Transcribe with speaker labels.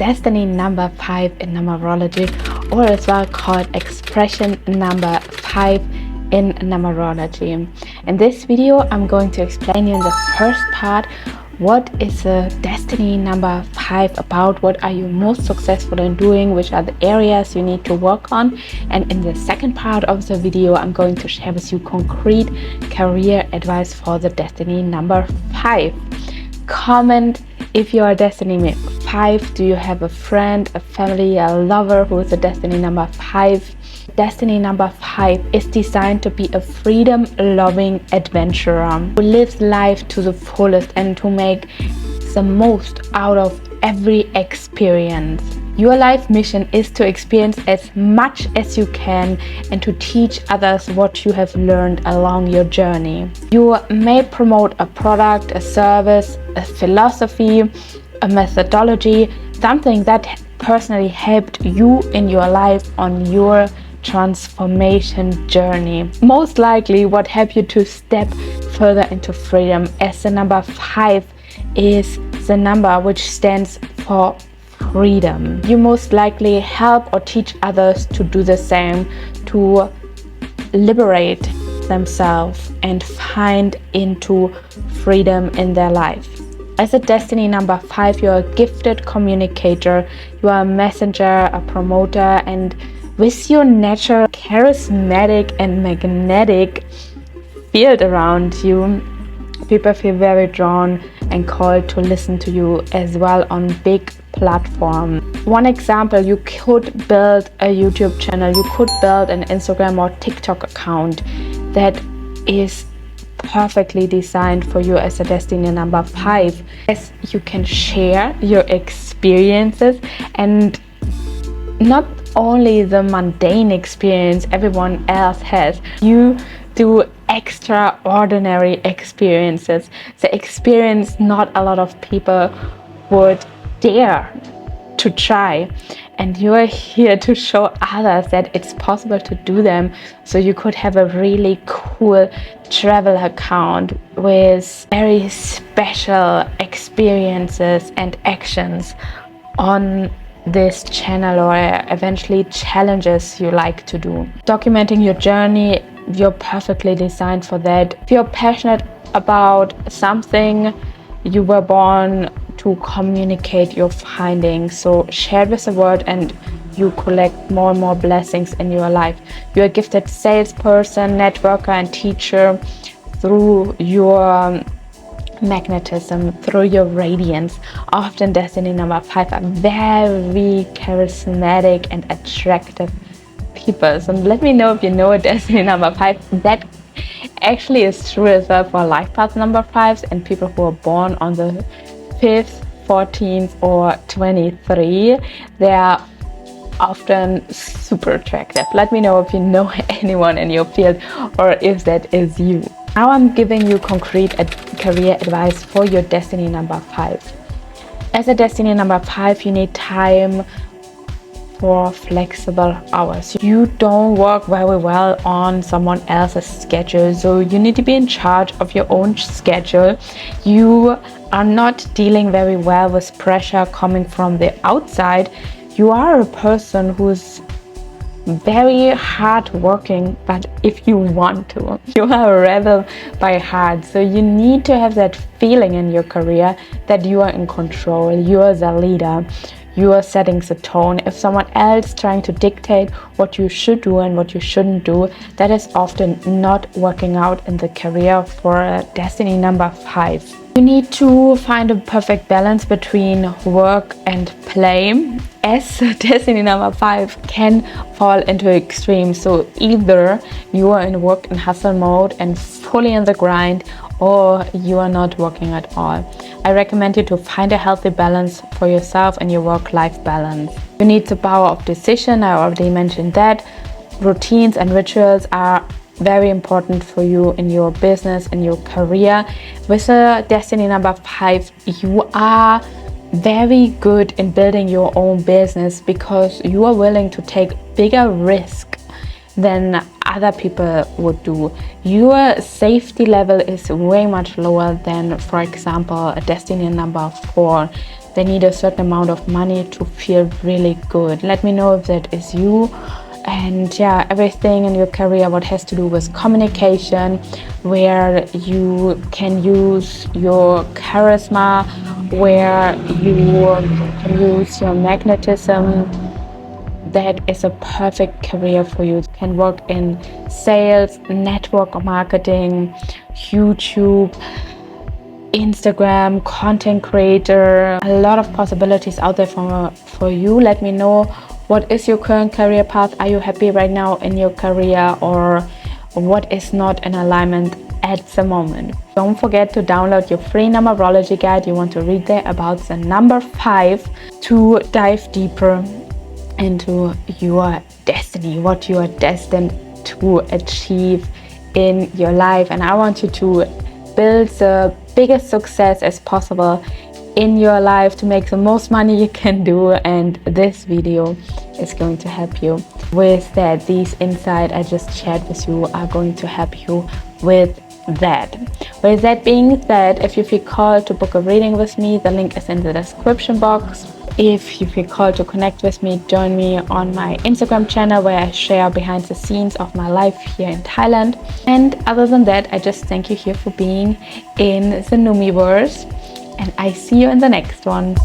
Speaker 1: destiny number 5 in numerology, or as well called expression number 5 in numerology. In this video, I'm going to explain you in the first part what is the destiny number 5 about, what are you most successful in doing, which are the areas you need to work on. And in the second part of the video, I'm going to share with you concrete career advice for the destiny number 5. Comment if you are destiny 5. Do you have a friend, a family, a lover who is a destiny number 5? Destiny number 5 is designed to be a freedom-loving adventurer who lives life to the fullest and to make the most out of every experience. Your life mission is to experience as much as you can and to teach others what you have learned along your journey. You may promote a product, a service, a philosophy, a methodology, something that personally helped you in your life on your transformation journey. Most likely what helped you to step further into freedom, as the number 5 is the number which stands for freedom. You most likely help or teach others to do the same, to liberate themselves and find into freedom in their life. As a destiny number 5, you're a gifted communicator, you are a messenger, a promoter, and with your natural charismatic and magnetic field around you, people feel very drawn and called to listen to you as well on big platforms. One example, you could build a YouTube channel, you could build an Instagram or TikTok account that is perfectly designed for you as a destiny number 5, as you can share your experiences, and not only the mundane experience everyone else has, you do extraordinary experiences, the experience not a lot of people would dare to try, and you are here to show others that it's possible to do them. So you could have a really cool travel account with very special experiences and actions on this channel, or eventually challenges you like to do. Documenting your journey, you're perfectly designed for that. If you're passionate about something, you were born to communicate your findings, so share it with the world and you collect more and more blessings in your life. You're a gifted salesperson, networker, and teacher through your magnetism, through your radiance. Often destiny number 5 are very charismatic and attractive people. So let me know if you know a destiny number 5. That actually is true as well for life path number 5s and people who are born on the 5th, 14th or 23. They are often super attractive. Let me know if you know anyone in your field or if that is you. Now I'm giving you concrete career advice for your destiny number 5. As a destiny number 5, you need time for flexible hours. You don't work very well on someone else's schedule, so you need to be in charge of your own schedule. You are not dealing very well with pressure coming from the outside. You are a person who's very hard working, but if you want to, you are a rebel by heart. So you need to have that feeling in your career that you are in control, you are the leader, you are setting the tone. If someone else trying to dictate what you should do and what you shouldn't do, that is often not working out in the career for a destiny number 5. You need to find a perfect balance between work and play, as destiny number 5 can fall into extremes. So either you are in work and hustle mode and fully in the grind, or you are not working at all. I recommend you to find a healthy balance for yourself and your work-life balance. You need the power of decision. I already mentioned that. Routines and rituals are very important for you in your business, in your career. With a destiny number 5, you are very good in building your own business because you are willing to take bigger risk than other people would do. Your safety level is way much lower than, for example, a destiny number 4. They need a certain amount of money to feel really good. Let me know if that is you. And yeah, everything in your career what has to do with communication, where you can use your charisma, where you can use your magnetism, that is a perfect career for you. You can work in sales, network marketing, YouTube, Instagram, content creator. A lot of possibilities out there for you. Let me know, what is your current career path? Are you happy right now in your career, or what is not in alignment at the moment? Don't forget to download your free numerology guide. You want to read there about the number 5 to dive deeper into your destiny, what you are destined to achieve in your life. And I want you to build the biggest success as possible in your life, to make the most money you can do, and this video is going to help you with that. These insights I just shared with you are going to help you with that. With that being said, if you feel called to book a reading with me, the link is in the description box. If you feel called to connect with me, join me on my Instagram channel, where I share behind the scenes of my life here in Thailand. And other than that, I just thank you here for being in the Numiverse, and I see you in the next one.